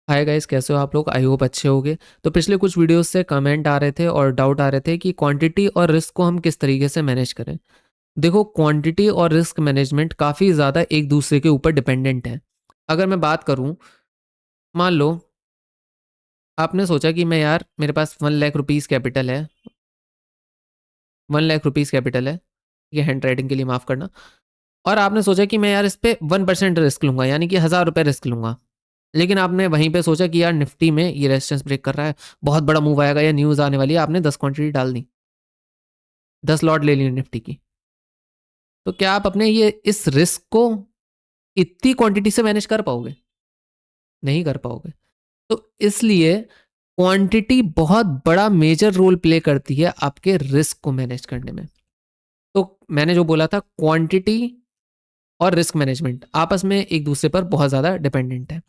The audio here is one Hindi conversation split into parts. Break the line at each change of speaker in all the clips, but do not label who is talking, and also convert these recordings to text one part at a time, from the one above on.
हाय गाइस, कैसे हो आप लोग? आई होप अच्छे होगे। तो पिछले कुछ वीडियोस से कमेंट आ रहे थे और डाउट आ रहे थे कि क्वांटिटी और रिस्क को हम किस तरीके से मैनेज करें। देखो, क्वांटिटी और रिस्क मैनेजमेंट काफ़ी ज़्यादा एक दूसरे के ऊपर डिपेंडेंट है। अगर मैं बात करूं, मान लो आपने सोचा कि मैं यार मेरे पास 1 लाख रुपीज़ कैपिटल है। 1 लाख रुपीज़ कैपिटल है, ये हैंड राइटिंग के लिए माफ़ करना। और आपने सोचा कि मैं यार इस पे 1% रिस्क लूंगा, यानी कि 1000 रुपये रिस्क लूंगा। लेकिन आपने वहीं पे सोचा कि यार निफ्टी में ये रेजिस्टेंस ब्रेक कर रहा है, बहुत बड़ा मूव आएगा या न्यूज़ आने वाली है, आपने 10 क्वांटिटी डाल दी, 10 लॉट ले ली निफ्टी की। तो क्या आप अपने ये इस रिस्क को इतनी क्वांटिटी से मैनेज कर पाओगे? नहीं कर पाओगे। तो इसलिए क्वांटिटी बहुत बड़ा मेजर रोल प्ले करती है आपके रिस्क को मैनेज करने में। तो मैंने जो बोला था, क्वांटिटी और रिस्क मैनेजमेंट आपस में एक दूसरे पर बहुत ज़्यादा डिपेंडेंट है।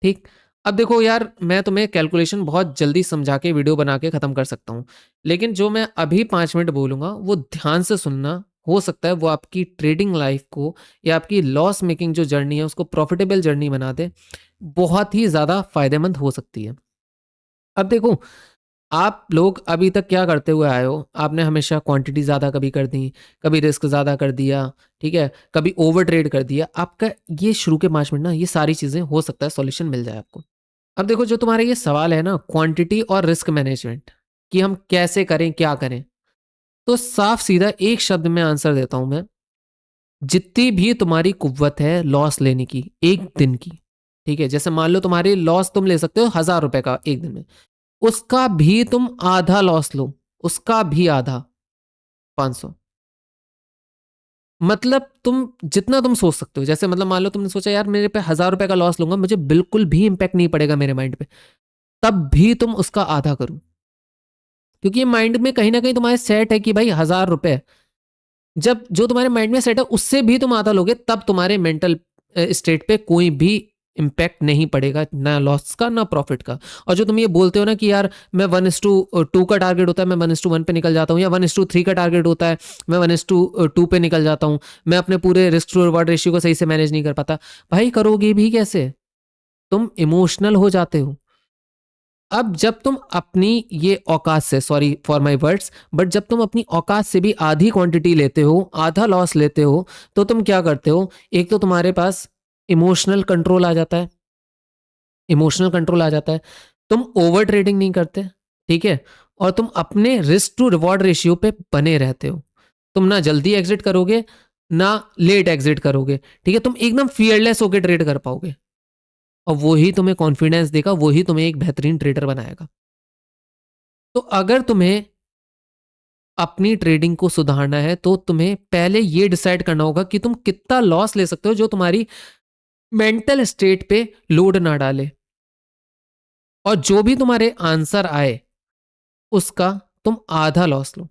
ठीक। अब देखो यार, मैं तुम्हें कैलकुलेशन बहुत जल्दी समझा के वीडियो बना के ख़त्म कर सकता हूँ, लेकिन जो मैं अभी 5 मिनट बोलूँगा वो ध्यान से सुनना। हो सकता है वो आपकी ट्रेडिंग लाइफ को या आपकी लॉस मेकिंग जो जर्नी है उसको प्रॉफिटेबल जर्नी बना दे। बहुत ही ज़्यादा फायदेमंद हो सकती है। अब देखो, आप लोग अभी तक क्या करते हुए आए हो? आपने हमेशा क्वांटिटी ज़्यादा कभी कर दी, कभी रिस्क ज़्यादा कर दिया, ठीक है, कभी ओवर ट्रेड कर दिया। आपका ये शुरू के 5 मिनट ना, ये सारी चीज़ें हो सकता है सॉल्यूशन मिल जाए आपको। अब देखो, जो तुम्हारा ये सवाल है ना, क्वांटिटी और रिस्क मैनेजमेंट, कि हम कैसे करें, क्या करें, तो साफ सीधा एक शब्द में आंसर देता हूं मैं। जितनी भी तुम्हारी कुव्वत है लॉस लेने की एक दिन की, ठीक है, जैसे मान लो तुम्हारी लॉस तुम ले सकते हो 1000 रुपए का एक दिन में, उसका भी तुम आधा लॉस लो, उसका भी आधा, 500। मतलब तुम जितना तुम सोच सकते हो, जैसे मतलब मान लो तुमने सोचा यार मेरे पे 1000 रुपए का लॉस लूंगा, मुझे बिल्कुल भी इंपैक्ट नहीं पड़ेगा मेरे माइंड पे, तब भी तुम उसका आधा करो। क्योंकि ये माइंड में कहीं ना कहीं तुम्हारे सेट है कि भाई 1000 रुपए, जब जो तुम्हारे माइंड में सेट है उससे भी तुम आधा लोगे, तब तुम्हारे मेंटल स्टेट पे कोई भी इम्पैक्ट नहीं पड़ेगा, ना लॉस का ना प्रॉफिट का। और जो तुम ये बोलते हो ना कि यार मैं 1:2 का टारगेट होता है मैं 1:1 पे निकल जाता हूँ, या 1:3 का टारगेट होता है मैं 1:2 पे निकल जाता हूँ, मैं अपने पूरे रिस्क टू रिवॉर्ड रेशियो को सही से मैनेज नहीं कर पाता। भाई करोगे भी कैसे? तुम इमोशनल हो जाते हो। अब जब तुम अपनी ये औकात से, sorry for my words, but जब तुम अपनी औकात से भी आधी क्वांटिटी लेते हो, आधा लॉस लेते हो, तो तुम क्या करते हो? एक तो तुम्हारे पास इमोशनल कंट्रोल आ जाता है, इमोशनल कंट्रोल आ जाता है, तुम ओवर ट्रेडिंग नहीं करते, ठीक है, और तुम अपने रिस्क टू रिवॉर्ड रेशियो पे बने रहते हो। तुम ना जल्दी एग्जिट करोगे, ना लेट एग्जिट करोगे, ठीक है, तुम एकदम फियरलेस होकर ट्रेड कर पाओगे। और वही तुम्हें कॉन्फिडेंस देगा, वही तुम्हें एक बेहतरीन ट्रेडर बनाएगा। तो अगर तुम्हें अपनी ट्रेडिंग को सुधारना है तो तुम्हें पहले ये डिसाइड करना होगा कि तुम कितना लॉस ले सकते हो जो तुम्हारी मेंटल स्टेट पे लोड ना डाले, और जो भी तुम्हारे आंसर आए उसका तुम आधा लॉस लो।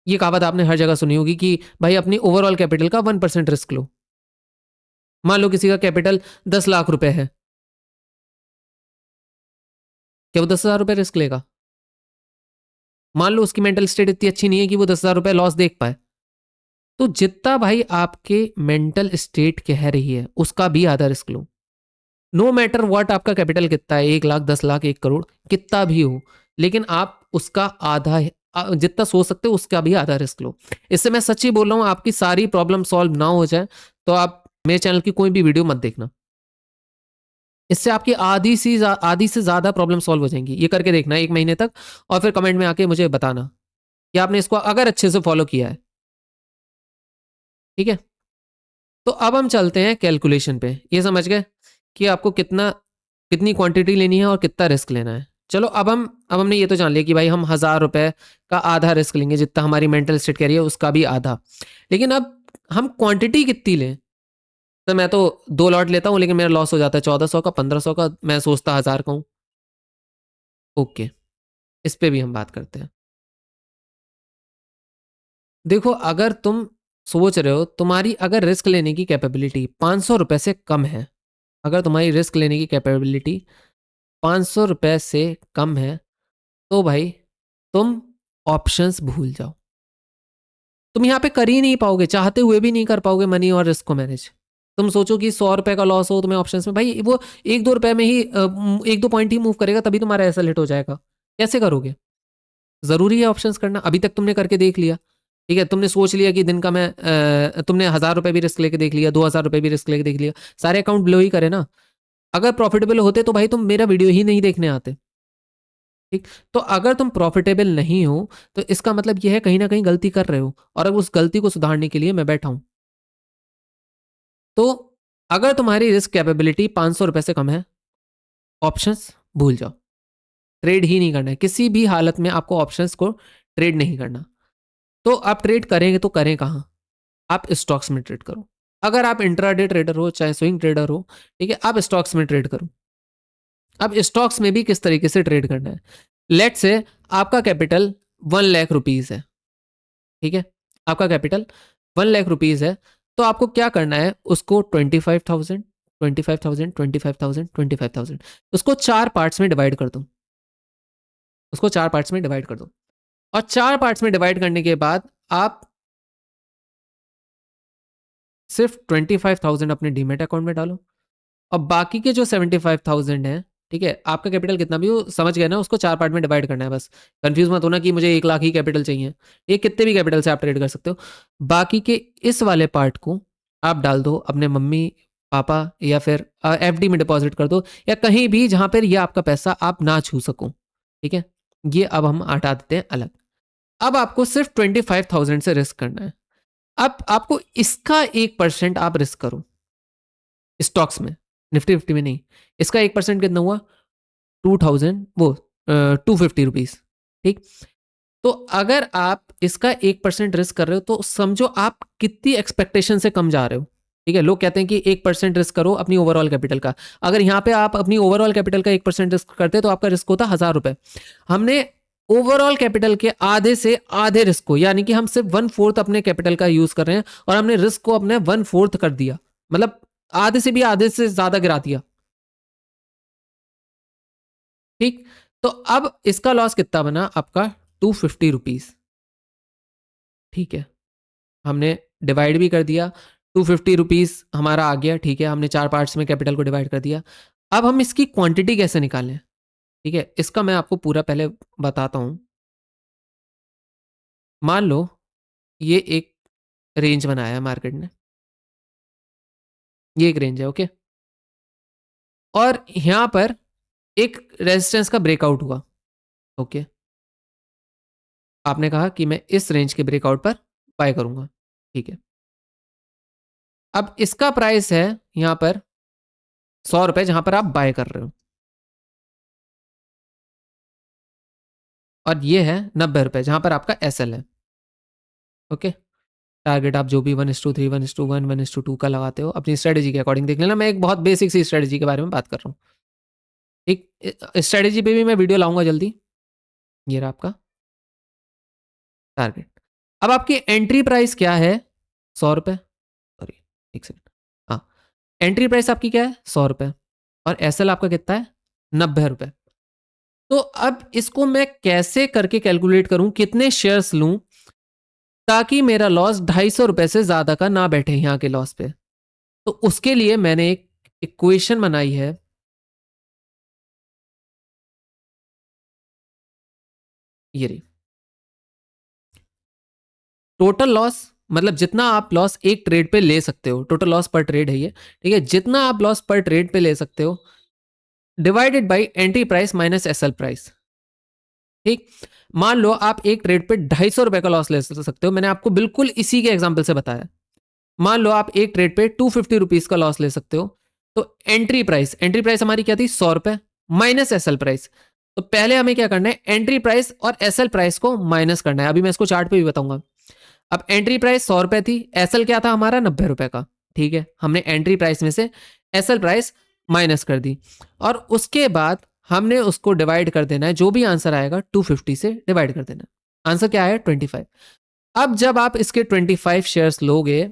ये कहावत आपने हर जगह सुनी होगी कि भाई अपनी ओवरऑल कैपिटल का 1% रिस्क लो। मान लो किसी का कैपिटल 10 लाख रुपए है, क्या वो 10,000 रुपए रिस्क लेगा? मान लो उसकी मेंटल स्टेट इतनी अच्छी नहीं है कि वो 10,000 रुपए लॉस देख पाए, तो जितना भाई आपके मेंटल स्टेट कह रही है उसका भी आधा रिस्क लो। नो मैटर व्हाट आपका कैपिटल कितना है, 1 लाख, 10 लाख, 1 करोड़, कितना भी हो, लेकिन आप उसका आधा, जितना सोच सकते हो उसका भी आधा रिस्क लो। इससे मैं सच्ची बोल रहा हूँ, आपकी सारी प्रॉब्लम सॉल्व ना हो जाए तो आप मेरे चैनल की कोई भी वीडियो मत देखना। इससे आपकी आधी से ज्यादा प्रॉब्लम सॉल्व हो जाएंगी। ये करके देखना 1 महीने तक, और फिर कमेंट में आके मुझे बताना कि आपने इसको अगर अच्छे से फॉलो किया है। ठीक है, तो अब हम चलते हैं कैलकुलेशन पे। ये समझ गए कि आपको कितनी क्वांटिटी लेनी है और कितना रिस्क लेना है। चलो, अब हमने ये तो जान लिया कि भाई हम 1000 रुपए का आधा रिस्क लेंगे, जितना हमारी मेंटल स्टेट कह रही है उसका भी आधा। लेकिन अब हम क्वांटिटी कितनी लें? तो मैं तो 2 लॉट लेता हूँ, लेकिन मेरा लॉस हो जाता है 1400 का, 1500 का, मैं सोचता 1000 का हूँ। ओके, इस पे भी हम बात करते हैं। देखो, अगर तुम सोच रहे हो तुम्हारी अगर रिस्क लेने की कैपेबिलिटी 500 रुपए से कम है, अगर तुम्हारी रिस्क लेने की कैपेबिलिटी 500 रुपए से कम है, तो भाई तुम ऑप्शंस भूल जाओ। तुम यहाँ पे कर ही नहीं पाओगे, चाहते हुए भी नहीं कर पाओगे मनी और रिस्क को मैनेज। तुम सोचो कि 100 रुपए का लॉस हो तुम्हें ऑप्शंस में, भाई वो 1-2 रुपए में ही 1-2 पॉइंट ही मूव करेगा, तभी तुम्हारा एसएल हिट हो जाएगा। कैसे करोगे? जरूरी है ऑप्शंस करना। अभी तक तुमने करके देख लिया, ठीक है, तुमने सोच लिया कि दिन का मैं तुमने 1,000 रुपए भी रिस्क लेके देख लिया, 2,000 रुपए भी रिस्क लेके देख लिया, सारे अकाउंट ब्लो ही करे ना। अगर प्रॉफिटेबल होते तो भाई तुम मेरा वीडियो ही नहीं देखने आते। ठीक, तो अगर तुम प्रॉफिटेबल नहीं हो तो इसका मतलब यह है कहीं ना कहीं गलती कर रहे हो, और अब उस गलती को सुधारने के लिए मैं बैठा हूं। तो अगर तुम्हारी रिस्क कैपेबिलिटी 500 रुपए से कम है, ऑप्शंस भूल जाओ, ट्रेड ही नहीं करना है किसी भी हालत में, आपको ऑप्शंस को ट्रेड नहीं करना। तो आप ट्रेड करेंगे तो करें कहाँ? आप स्टॉक्स में ट्रेड करो। अगर आप इंट्राडे ट्रेडर हो चाहे स्विंग ट्रेडर हो, ठीक है, आप स्टॉक्स में ट्रेड करो। अब स्टॉक्स में भी किस तरीके से ट्रेड करना है? लेट से आपका कैपिटल 1 लाख रुपीज है, ठीक है, आपका कैपिटल 1 लाख रुपीज है। तो आपको क्या करना है, उसको 25,000, 25,000, 25,000, 25,000, उसको 4 पार्ट्स में डिवाइड कर दो। उसको 4 पार्ट्स में डिवाइड कर दो, और 4 पार्ट्स में डिवाइड करने के बाद आप सिर्फ 25,000 अपने डीमेट अकाउंट में डालो, और बाकी के जो 75,000 है, ठीक है, आपका कैपिटल कितना भी हो, समझ गए ना, उसको 4 पार्ट में डिवाइड करना है बस। कंफ्यूज मत होना कि मुझे 1 लाख ही कैपिटल चाहिए, ये कितने भी कैपिटल से आप ट्रेड कर सकते हो। बाकी के इस वाले पार्ट को आप डाल दो अपने मम्मी पापा, या फिर एफडी में डिपॉजिट कर दो, या कहीं भी जहां पर ये आपका पैसा आप ना छू सको, ठीक है। ये अब हम हटा देते हैं अलग। अब आपको सिर्फ 25,000 से रिस्क करना है। अब आपको इसका 1% आप रिस्क करो स्टॉक्स में, निफ्टी फिफ्टी में नहीं। इसका 1% कितना हुआ? 2,000, वो 250 रुपीज, ठीक। तो अगर आप इसका 1% रिस्क कर रहे हो तो समझो आप कितनी एक्सपेक्टेशन से कम जा रहे हो, ठीक है। लोग कहते हैं कि 1% रिस्क करो अपनी ओवरऑल कैपिटल का। अगर यहाँ पे आप अपनी ओवरऑल कैपिटल का 1% रिस्क करते तो आपका रिस्क होता 1,000 रुपए। हमने ओवरऑल कैपिटल के आधे से आधे रिस्क को, यानी कि हम सिर्फ 1/4 अपने कैपिटल का यूज कर रहे हैं, और हमने रिस्क को अपने 1/4 कर दिया, मतलब आधे से भी आधे से ज्यादा गिरा दिया, ठीक। तो अब इसका लॉस कितना बना आपका? 250 रुपीज, ठीक है। हमने डिवाइड भी कर दिया, 250 रुपीज हमारा आ गया, ठीक है, हमने 4 पार्ट्स में कैपिटल को डिवाइड कर दिया। अब हम इसकी क्वांटिटी कैसे निकालें, ठीक है, इसका मैं आपको पूरा पहले बताता हूं। मान लो ये एक रेंज बनाया है मार्केट ने, ये एक रेंज है, ओके, और यहां पर एक रेजिस्टेंस का ब्रेकआउट हुआ, ओके। आपने कहा कि मैं इस रेंज के ब्रेकआउट पर बाय करूंगा, ठीक है। अब इसका प्राइस है यहां पर 100 रुपए, जहां पर आप बाय कर रहे हो, और ये है 90 रुपए जहां पर आपका एसएल है, ओके। टारगेट आप जो भी 1:3, 1:1, 1:2 का लगाते हो अपनी स्ट्रेटेजी के अकॉर्डिंग देख लेना। मैं एक बहुत बेसिक सी स्ट्रेटेजी के बारे में बात कर रहा हूँ, एक स्ट्रेटेजी पे भी मैं वीडियो लाऊंगा जल्दी। ये रहा आपका टारगेट। अब आपकी एंट्री प्राइस क्या है? 100 रुपए, सॉरी, एक सेकंड, हाँ, एंट्री प्राइस आपकी क्या है? 100 रुपए, और एसएल आपका कितना है? 90 रुपए। तो अब इसको मैं कैसे करके कैलकुलेट करूं, कितने शेयर्स लूं ताकि मेरा लॉस 250 रुपए से ज्यादा का ना बैठे यहां के लॉस पे? तो उसके लिए मैंने एक इक्वेशन बनाई है, ये रही। टोटल लॉस मतलब जितना आप लॉस एक ट्रेड पे ले सकते हो, टोटल लॉस पर ट्रेड है ये, ठीक है, जितना आप लॉस पर ट्रेड पे ले सकते हो divided by entry price minus SL price, ठीक। मान लो आप एक ट्रेड पे 250 रुपए का लॉस ले सकते हो, मैंने आपको बिल्कुल इसी के एग्जाम्पल से बताया। मान लो आप एक ट्रेड पे 250 रुपीज का लॉस ले सकते हो, तो एंट्री प्राइस हमारी क्या थी? 100 रुपए माइनस एसएल प्राइस। तो पहले हमें क्या करना है, एंट्री प्राइस और एसएल प्राइस को माइनस करना है। अभी मैं इसको चार्ट पे भी बताऊंगा। अब एंट्री प्राइस 100 रुपए थी, एसएल क्या था हमारा? 90 रुपए का, ठीक है। हमने एंट्री प्राइस में से एसएल प्राइस माइनस कर दी, और उसके बाद हमने उसको डिवाइड कर देना है, जो भी आंसर आएगा 250 से डिवाइड कर देना है। आंसर क्या आया? 25। अब जब आप इसके 25 शेयर्स लोगे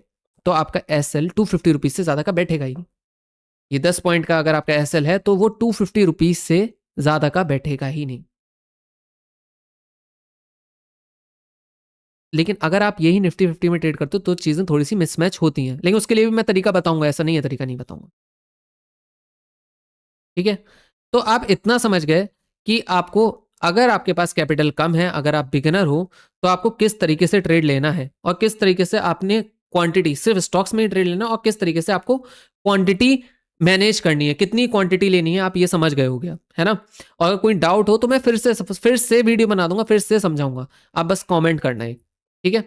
तो आपका एसएल 250 रुपीज से ज्यादा का बैठेगा ही। ये 10 पॉइंट का अगर आपका एसएल है तो वो 250 रुपीज से ज्यादा का बैठेगा ही नहीं। लेकिन अगर आप यही निफ्टी 50 में ट्रेड करते हो तो चीज़ें थोड़ी सी मिसमैच होती हैं, लेकिन उसके लिए भी मैं तरीका बताऊंगा, ऐसा नहीं है तरीका नहीं बताऊंगा। ठीक है, तो आप इतना समझ गए कि आपको, अगर आपके पास कैपिटल कम है, अगर आप बिगिनर हो, तो आपको किस तरीके से ट्रेड लेना है और किस तरीके से आपने क्वांटिटी सिर्फ स्टॉक्स में ही ट्रेड लेना और किस तरीके से आपको क्वांटिटी मैनेज करनी है, कितनी क्वांटिटी लेनी है, आप ये समझ गए हो गया है ना। और अगर कोई डाउट हो तो मैं फिर से वीडियो बना दूंगा, फिर से समझाऊंगा, आप बस कमेंट करना है। ठीक है,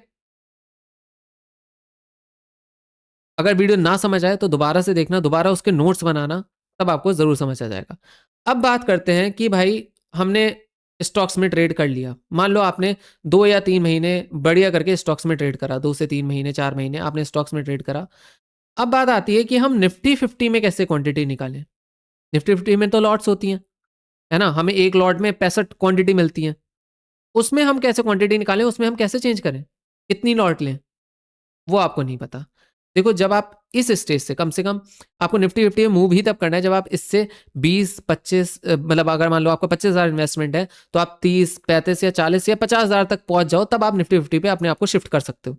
अगर वीडियो ना समझ आए तो दोबारा से देखना, दोबारा उसके नोट्स बनाना, तब आपको जरूर समझ आ जाएगा। अब बात करते हैं कि भाई हमने स्टॉक्स में ट्रेड कर लिया, मान लो आपने 2 या 3 महीने बढ़िया करके स्टॉक्स में ट्रेड करा, 2 से 3 महीने 4 महीने आपने स्टॉक्स में ट्रेड करा। अब बात आती है कि हम निफ्टी 50 में कैसे क्वांटिटी निकालें। निफ्टी 50 में तो लॉट्स होती हैं, है ना, हमें एक लॉट में 65 क्वांटिटी मिलती है, उसमें हम कैसे क्वांटिटी निकालें, उसमें हम कैसे चेंज करें, कितनी लॉट लें, वो आपको नहीं पता। देखो, जब आप इस स्टेज से कम आपको निफ्टी 50 में मूव ही तब करना है जब आप इससे 20-25, मतलब अगर मान लो आपका 25,000 इन्वेस्टमेंट है, तो आप 30, 35 या 40 या 50,000 तक पहुंच जाओ, तब आप निफ्टी 50 पे अपने आप को शिफ्ट कर सकते हो।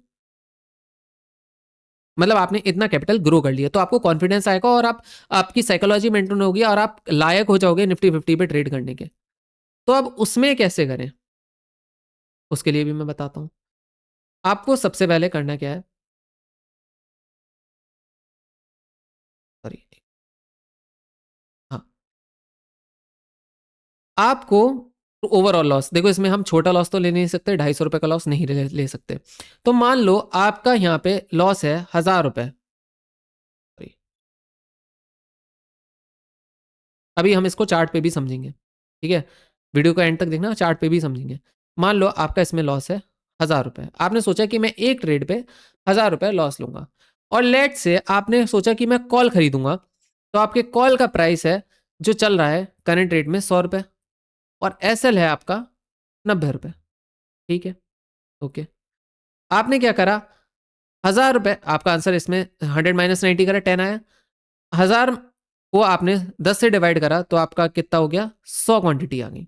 मतलब आपने इतना कैपिटल ग्रो कर लिया तो आपको कॉन्फिडेंस आएगा और आप, आपकी साइकोलॉजी मेंटेन होगी और आप लायक हो जाओगे निफ्टी 50 पे ट्रेड करने के। तो अब उसमें कैसे करें, उसके लिए भी मैं बताता हूँ। आपको सबसे पहले करना क्या है, सॉरी, हाँ, आपको ओवरऑल लॉस, देखो इसमें हम छोटा लॉस तो ले नहीं सकते, 250 रुपए का लॉस नहीं ले सकते। तो मान लो आपका यहाँ पे लॉस है 1,000 रुपए। अभी हम इसको चार्ट पे भी समझेंगे, ठीक है, वीडियो का एंड तक देखना, चार्ट पे भी समझेंगे। मान लो आपका इसमें लॉस है 1,000 रुपए, आपने सोचा कि मैं एक ट्रेड पे 1,000 रुपए लॉस लूंगा, और लेट से आपने सोचा कि मैं कॉल खरीदूंगा, तो आपके कॉल का प्राइस है जो चल रहा है करंट रेट में 100 रुपए, और एसएल है आपका 90 रुपए। ठीक है, ओके, आपने क्या करा, 1,000 रुपए, आपका आंसर इसमें 100 - 90 करा, 10 आया। 1,000 को आपने 10 से डिवाइड करा तो आपका कितना हो गया, 100 क्वांटिटी आ गई।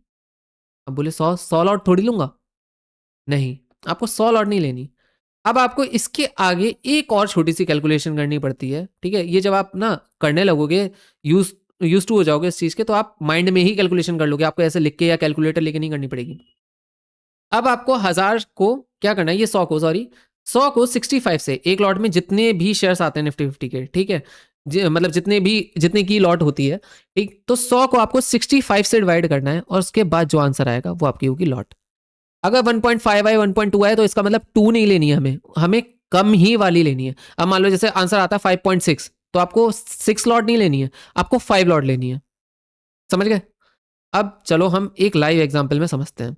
अब बोले 100 लॉट थोड़ी लूंगा, नहीं, आपको 100 लॉट नहीं लेनी। अब आपको इसके आगे एक और छोटी सी कैलकुलेशन करनी पड़ती है, ठीक है, ये जब आप ना करने लगोगे, यूज यूज टू हो जाओगे इस चीज के, तो आप माइंड में ही कैलकुलेशन कर लोगे, आपको ऐसे लिख के या कैलकुलेटर लेके नहीं करनी पड़ेगी। अब आपको 1,000 को क्या करना है, ये 100 को, सॉरी, 100 को 65 से, एक लॉट में जितने भी शेयर्स आते हैं निफ्टी 50 के, ठीक है, मतलब जितने की लॉट होती है, ठीक, तो 100 को आपको 65 से डिवाइड करना है, और उसके बाद जो आंसर आएगा वो आपकी होगी लॉट। अगर 1.5 आए, 1.2 आए, तो इसका मतलब 2 नहीं लेनी है, हमें हमें कम ही वाली लेनी है। अब मान लो जैसे आंसर आता है 5.6, तो आपको 6 लॉट नहीं लेनी है, आपको 5 लॉट लेनी है। समझ गए। अब चलो हम एक लाइव एग्जांपल में समझते हैं।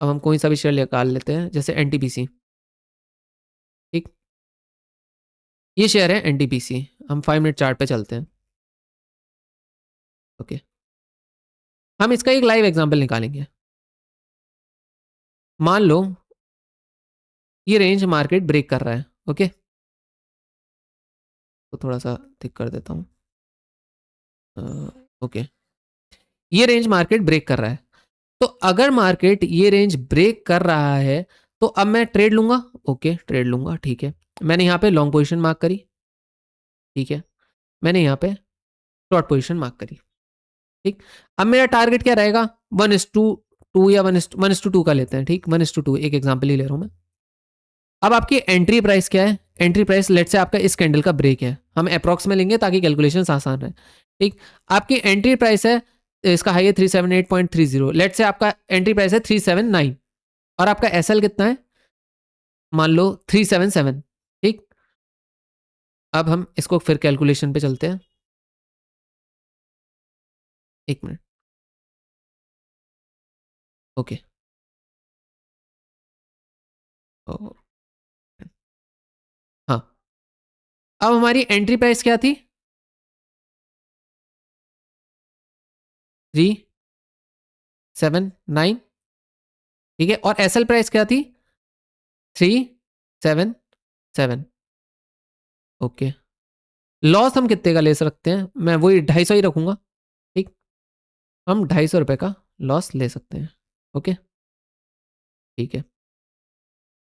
अब हम कोई सा भी शेयर निकाल लेते हैं, जैसे एनटीपीसी। ठीक, ये शेयर है एनटीपीसी, हम 5 मिनट चार्ट पे चलते हैं। ओके, हम इसका एक लाइव एग्जांपल निकालेंगे। मान लो ये रेंज मार्केट ब्रेक कर रहा है। ओके, तो थोड़ा सा थिक कर देता हूँ। ओके, ये रेंज मार्केट ब्रेक कर रहा है, तो अगर मार्केट ये रेंज ब्रेक कर रहा है तो अब मैं ट्रेड लूंगा। ओके, ट्रेड लूंगा, ठीक है, मैंने यहाँ पे लॉन्ग पोजीशन मार्क करी, ठीक है, मैंने यहाँ पे शॉर्ट पोजीशन मार्क करी। ठीक, अब मेरा टारगेट क्या रहेगा, 1:2 या 1:2 का लेते हैं, ठीक, 1:2, एक एग्जाम्पल ही ले रहा हूं मैं। अब आपकी एंट्री प्राइस क्या है, एंट्री प्राइस लेट से आपका इस कैंडल का ब्रेक है, हम अप्रॉक्स में लेंगे ताकि कैलकुलेशन आसान रहे। ठीक, आपकी एंट्री प्राइस है, इसका हाई है 378.30, लेट से आपका एंट्री प्राइस है 379, और आपका एसएल कितना है, मान लो 377। ठीक, अब हम इसको फिर कैलकुलेशन पे चलते हैं, एक मिनट। ओके, ओ, हाँ, अब हमारी एंट्री प्राइस क्या थी, 379, ठीक है, और एसएल प्राइस क्या थी, 377। ओके, लॉस हम कितने का ले सकते हैं, मैं वही 250 ही रखूंगा। ठीक, हम 250 रुपए का लॉस ले सकते हैं। ओके, ठीक है,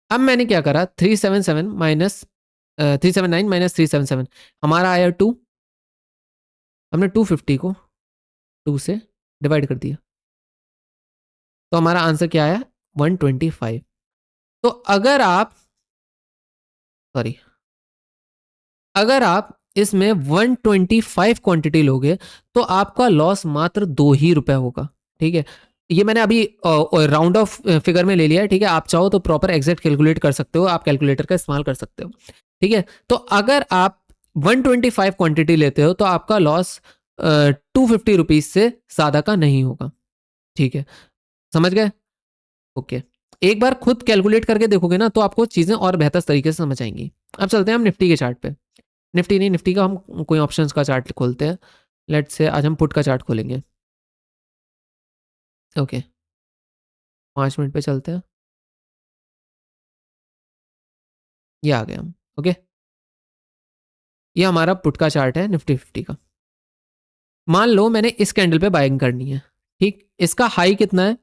अब मैंने क्या करा, 377 माइनस 379 माइनस 377, हमारा आया 2। हमने 250 को 2 से डिवाइड कर दिया, तो हमारा आंसर क्या आया, 125। तो अगर आप, सॉरी, अगर आप इसमें 125 क्वांटिटी लोगे तो आपका लॉस मात्र 2 ही रुपए होगा। ठीक है, ये मैंने अभी राउंड ऑफ फिगर में ले लिया है। ठीक है, आप चाहो तो प्रॉपर एग्जैक्ट कैलकुलेट कर सकते हो, आप कैलकुलेटर का इस्तेमाल कर सकते हो। ठीक है, तो अगर आप 125 क्वांटिटी लेते हो तो आपका लॉस 250 रुपीज से ज्यादा का नहीं होगा। ठीक है, समझ गए? ओके, एक बार खुद कैलकुलेट करके देखोगे ना तो आपको चीजें और बेहतर तरीके से समझ आएंगी। अब चलते हैं हम निफ्टी के चार्ट पे। निफ्टी नहीं, निफ्टी का हम कोई ऑप्शंस का चार्ट खोलते हैं। लेट्स से आज हम पुट का चार्ट खोलेंगे। ओके, 5 मिनट पे चलते हैं। ये आ गए हम। ओके, ये हमारा पुट का चार्ट है निफ्टी 50 का। मान लो मैंने इस कैंडल पे बाइंग करनी है। ठीक, इसका हाई कितना है,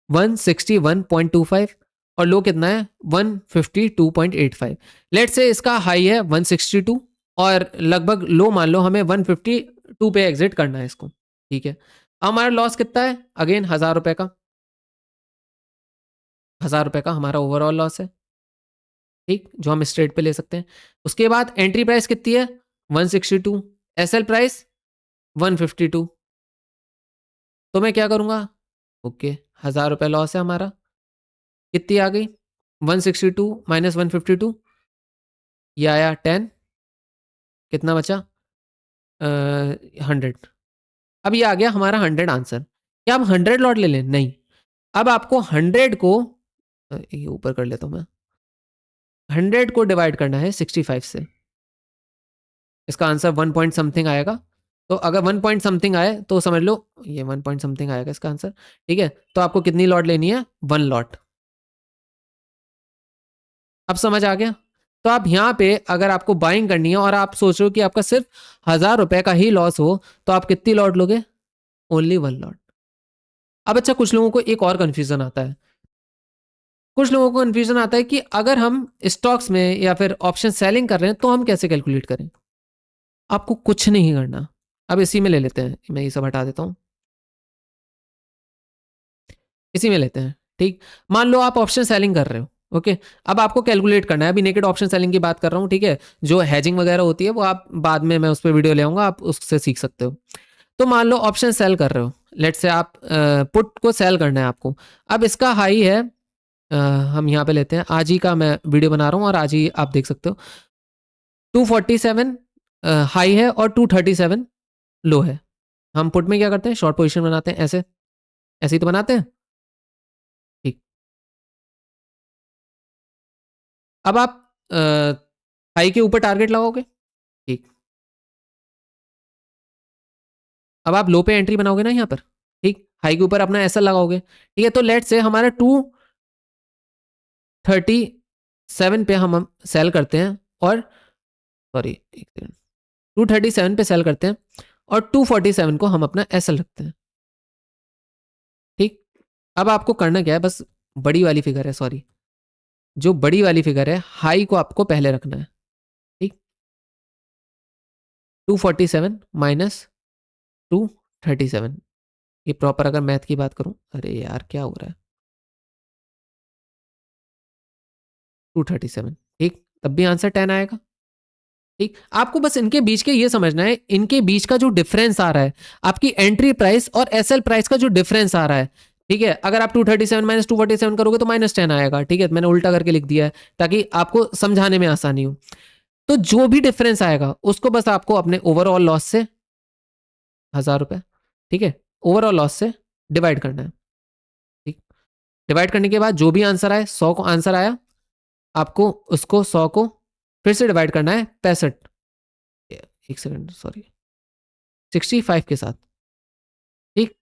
161.25, और लो कितना है, 152.85। लेट से इसका हाई है 162 और लगभग लो मान लो हमें 152 पे एग्जिट करना है इसको। ठीक है, हमारा लॉस कितना है, अगेन 1000 रुपए का। 1000 रुपए का हमारा ओवरऑल लॉस है। ठीक, जो हम स्ट्रेट पे ले सकते हैं। उसके बाद एंट्री प्राइस कितनी है, 162, एसएल प्राइस 152। तो मैं क्या करूंगा, ओके, 1000 रुपए लॉस है हमारा। कितनी आ गई, 162 माइनस 152, ये आया 10, कितना बचा, 100। अब ये आ गया हमारा 100 आंसर। क्या हम 100 लॉट ले लें, नहीं। अब आपको 100 को ये ऊपर कर लेता हूं मैं, 100 को डिवाइड करना है 65 से। इसका आंसर 1 पॉइंट समथिंग आएगा। तो अगर 1 पॉइंट समथिंग आए तो समझ लो ये 1 पॉइंट समथिंग आएगा इसका आंसर। ठीक है, तो आपको कितनी लॉट लेनी है, 1 लॉट। अब समझ आ गया? तो आप यहाँ पे अगर आपको बाइंग करनी है और आप सोच रहे हो कि आपका सिर्फ 1000 रुपए का ही लॉस हो, तो आप कितनी लॉट लोगे, ओनली 1 लॉट। अब अच्छा, कुछ लोगों को एक और कंफ्यूजन आता है। कुछ लोगों को कंफ्यूजन आता है कि अगर हम स्टॉक्स में या फिर ऑप्शन सेलिंग कर रहे हैं तो हम कैसे कैलकुलेट करें। आपको कुछ नहीं करना। अब इसी में ले लेते हैं, मैं ये सब हटा देता हूँ, इसी में लेते हैं। ठीक, मान लो आप ऑप्शन सेलिंग कर रहे हो। ओके, अब आपको कैलकुलेट करना है। अभी नेकेड ऑप्शन सेलिंग की बात कर रहा हूँ। ठीक है, जो हैजिंग वगैरह होती है वो आप बाद में, मैं उस पर वीडियो ले आऊंगा, आप उससे सीख सकते हो। तो मान लो ऑप्शन सेल कर रहे हो, लेट से आप पुट को सेल करना है आपको। अब इसका हाई है, हम यहाँ पे लेते हैं, आज ही का मैं वीडियो बना रहा हूँ और आज ही आप देख सकते हो, 247 हाई है और 237 लो है। हम पुट में क्या करते हैं, शॉर्ट पोजीशन बनाते हैं, ऐसे ऐसे ही तो बनाते हैं। ठीक, अब आप हाई के ऊपर टारगेट लगाओगे। ठीक, अब आप लो पे एंट्री बनाओगे ना यहाँ पर। ठीक, हाई के ऊपर अपना एसएल लगाओगे। ठीक है, तो लेट से हमारा 237 पे हम सेल करते हैं, और सॉरी एक सेकंड, 237 पे सेल करते हैं और 247 को हम अपना एसएल रखते हैं। ठीक, अब आपको करना क्या है, बस बड़ी वाली फिगर है, सॉरी, जो बड़ी वाली फिगर है हाई को आपको पहले रखना है। ठीक, 247 माइनस 237, ये प्रॉपर अगर मैथ की बात करूं, अरे यार क्या हो रहा है, 237। ठीक, तब भी आंसर 10 आएगा। ठीक, आपको बस इनके बीच के ये समझना है, इनके बीच का जो डिफरेंस आ रहा है, आपकी एंट्री प्राइस और एसएल प्राइस का जो डिफरेंस आ रहा है। ठीक है, अगर आप 237 माइनस 247 करोगे तो -10 आएगा। ठीक है, मैंने उल्टा करके लिख दिया है ताकि आपको समझाने में आसानी हो। तो जो भी डिफरेंस आएगा उसको बस आपको अपने ओवरऑल लॉस से, 1000 रुपए, ठीक है, ओवरऑल लॉस से डिवाइड करना है। ठीक, डिवाइड करने के बाद जो भी आंसर आए, 100 को आंसर आया, आपको उसको 100 को फिर से डिवाइड करना है 65, एक सेकंड सॉरी, 65 के साथ। ठीक,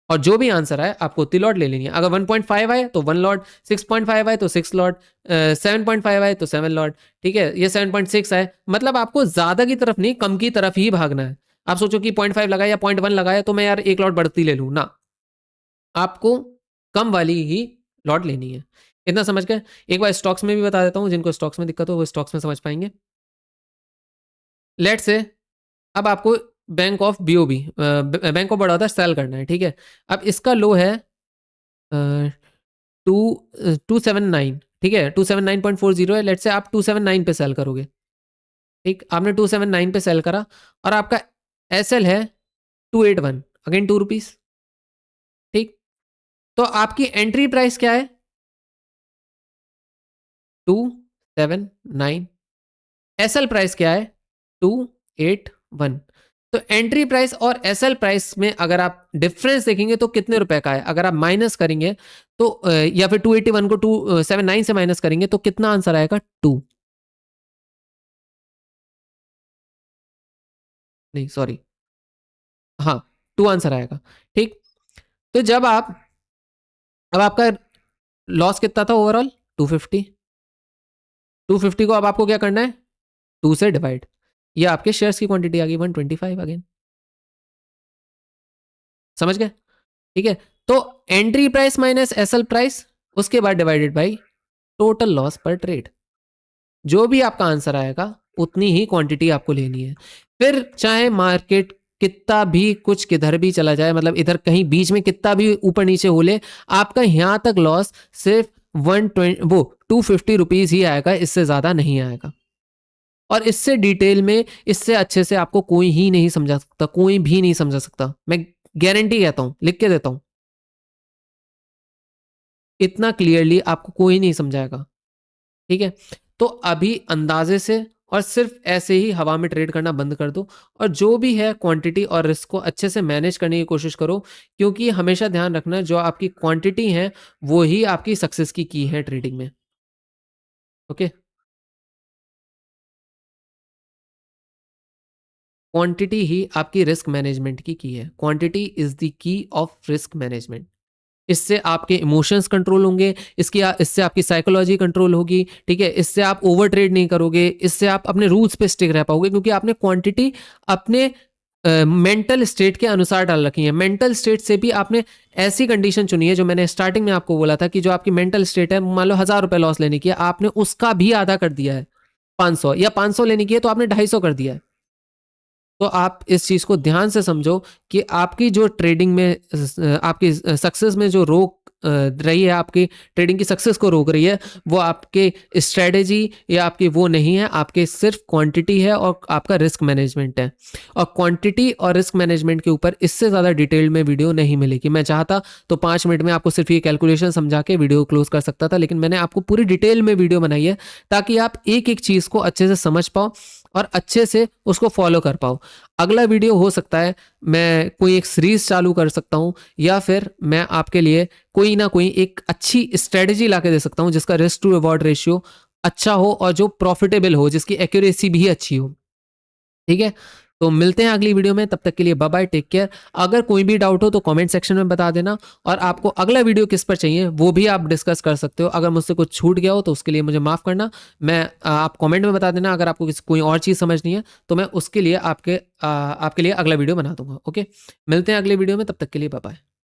और जो भी आंसर आए आपको उतनी लॉट ले लेनी है। अगर 1.5 आए तो 1 लॉट, 6.5 आए तो 6 लॉट, 7.5 आए तो 7 लॉट। ठीक है, ये 7.6 आए, मतलब आपको ज्यादा की तरफ नहीं, कम की तरफ ही भागना है। आप सोचो कि 0.5 लगाया या 0.1 लगाया तो मैं यार 1 लॉट बढ़ती ले लूँ ना, आपको कम वाली ही लॉट लेनी है। इतना समझ गए। एक बार स्टॉक्स में भी बता देता हूँ, जिनको स्टॉक्स में दिक्कत हो वो स्टॉक्स में समझ पाएंगे। लेट से अब आपको bank of BOB, bank of Baroda sell करना है, ठीक है। अब इसका लो है 279, ठीक है, 279.40 है। लेट से आप 279 पे सेल करोगे, ठीक। आपने 279 पे सेल करा और आपका एस एल है 281, अगेन 2 रुपीज, ठीक। तो आपकी एंट्री प्राइस क्या है? 279। एस एल प्राइस क्या है? 281। तो एंट्री प्राइस और एस एल प्राइस में अगर आप डिफरेंस देखेंगे तो कितने रुपए का है? अगर आप माइनस करेंगे तो या फिर 281 को 279 से माइनस करेंगे तो कितना आंसर आएगा? 2। नहीं सॉरी, हाँ 2 आंसर आएगा, ठीक। तो जब आप, अब आपका लॉस कितना था ओवरऑल? 250। 250 को अब आपको क्या करना है? 2 से डिवाइड। ये आपके शेयर्स की क्वांटिटी आ गई 125 अगेन, समझ गए? ठीक है। तो entry price minus SL price, उसके बाद डिवाइडेड बाई टोटल लॉस पर ट्रेड। जो भी आपका आंसर आएगा उतनी ही क्वांटिटी आपको लेनी है। फिर चाहे मार्केट कितना भी कुछ किधर भी चला जाए, मतलब इधर कहीं बीच में कितना भी ऊपर नीचे हो ले, आपका यहां तक लॉस सिर्फ 120 वो 250 रुपीज ही आएगा, इससे ज्यादा नहीं आएगा। और इससे डिटेल में, इससे अच्छे से आपको कोई ही नहीं समझा सकता, कोई भी नहीं समझा सकता, मैं गारंटी कहता हूं, लिख के देता हूं। इतना क्लियरली आपको कोई नहीं समझाएगा, ठीक है। तो अभी अंदाजे से और सिर्फ ऐसे ही हवा में ट्रेड करना बंद कर दो, और जो भी है क्वांटिटी और रिस्क को अच्छे से मैनेज करने की कोशिश करो, क्योंकि हमेशा ध्यान रखना जो आपकी क्वांटिटी है वो ही आपकी सक्सेस की है ट्रेडिंग में। ओके, क्वांटिटी ही आपकी रिस्क मैनेजमेंट की है। Quantity is the key of risk management. इससे आपके इमोशंस कंट्रोल होंगे, इससे आपकी साइकोलॉजी कंट्रोल होगी, ठीक है। इससे आप ओवर ट्रेड नहीं करोगे, इससे आप अपने रूल्स पे स्टिक रह पाओगे, क्योंकि आपने क्वांटिटी अपने मेंटल स्टेट के अनुसार डाल रखी है। मेंटल स्टेट से भी आपने ऐसी कंडीशन चुनी है, जो मैंने स्टार्टिंग में आपको बोला था कि जो आपकी मेंटल स्टेट है, मान लो 1000 रुपए लॉस लेने की है, आपने उसका भी आधा कर दिया है 500, या 500 लेने की है तो आपने 250 कर दिया है। तो आप इस चीज को ध्यान से समझो कि आपकी जो ट्रेडिंग में आपकी सक्सेस में जो रोक रही है, आपकी ट्रेडिंग की सक्सेस को रोक रही है, वो आपके स्ट्रेटेजी या आपकी वो नहीं है, आपके सिर्फ क्वांटिटी है और आपका रिस्क मैनेजमेंट है। और क्वांटिटी और रिस्क मैनेजमेंट के ऊपर इससे ज़्यादा डिटेल में वीडियो नहीं मिलेगी। मैं चाहता तो 5 मिनट में आपको सिर्फ ये कैलकुलेशन समझा के वीडियो क्लोज कर सकता था, लेकिन मैंने आपको पूरी डिटेल में वीडियो बनाई है ताकि आप एक एक चीज़ को अच्छे से समझ पाओ और अच्छे से उसको फॉलो कर पाओ। अगला वीडियो हो सकता है मैं कोई एक सीरीज चालू कर सकता हूं, या फिर मैं आपके लिए कोई ना कोई एक अच्छी स्ट्रेटजी ला के दे सकता हूं जिसका रिस्क टू रिवॉर्ड रेशियो अच्छा हो और जो प्रॉफिटेबल हो, जिसकी एक्यूरेसी भी अच्छी हो, ठीक है। तो मिलते हैं अगली वीडियो में, तब तक के लिए बाय बाय, टेक केयर। अगर कोई भी डाउट हो तो कमेंट सेक्शन में बता देना, और आपको अगला वीडियो किस पर चाहिए वो भी आप डिस्कस कर सकते हो। अगर मुझसे कुछ छूट गया हो तो उसके लिए मुझे माफ़ करना, मैं आप कमेंट में बता देना। अगर आपको कोई और चीज़ समझनी है तो मैं उसके लिए आपके लिए अगला वीडियो बना दूंगा। ओके, मिलते हैं अगले वीडियो में, तब तक के लिए बाय बाय।